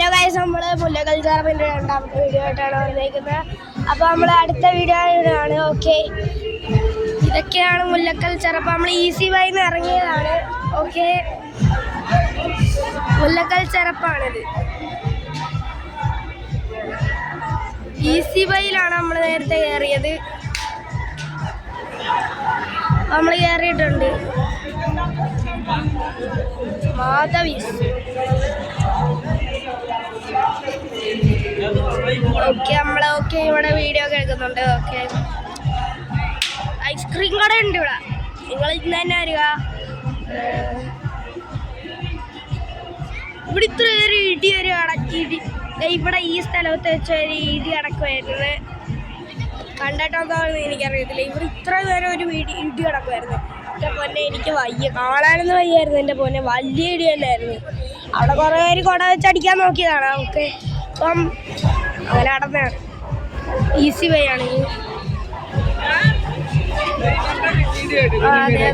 Hello guys, നമ്മൾ മുല്ലക്കൽ ചറപ്പിൻ്റെ രണ്ടാമത്തെ video ആയിട്ടാണ് വന്നിരിക്കുന്നത്. അപ്പോൾ നമ്മൾ അടുത്ത വീഡിയോ ആണ്. ഓക്കെ, ഇതൊക്കെയാണ് മുല്ലക്കൽ ചറപ്പ്. നമ്മൾ ഈസി വൈന്ന് ഇറങ്ങിയതാണ്. ഓക്കെ, മുല്ലക്കൽ ചറപ്പാണിത്. ഈസി വൈയിലാണ് നമ്മൾ നേരത്തെ കയറിയത്. നമ്മൾ കയറിയിട്ടുണ്ട് മാധവീസ്. ഓക്കെ, നമ്മളൊക്കെ ഇവിടെ വീഡിയോ കേൾക്കുന്നുണ്ട്. ഓക്കെ, ഐസ്ക്രീം കട ഉണ്ട് ഇവിടെ. നിങ്ങൾ ഇന്ന് തന്നെ വരിക. ഇവിടെ ഇത്ര ഒരു ഇടി ഒരു ഇടി ഇവിടെ ഈ സ്ഥലത്ത് വെച്ച ഒരു ഇടി അടക്കുമായിരുന്നു. കണ്ടിട്ടുണ്ടോന്ന് എനിക്കറിയത്തില്ല. ഇവിടെ ഇത്ര നേരം ഒരു ഇടി അടക്കുമായിരുന്നു. എൻ്റെ പൊന്നെ, എനിക്ക് വയ്യ, കാണാനൊന്നും വയ്യായിരുന്നു. എൻ്റെ പൊന്നെ, വലിയ ഇടി തന്നെയായിരുന്നു. അവിടെ കുറേ പേര് കുട വെച്ചടിക്കാൻ നോക്കിയതാണ്. ഓക്കെ, അപ്പം അങ്ങനെ നടന്നാണ്. ഈസി വൈ ആണ്. അതെ അതെ.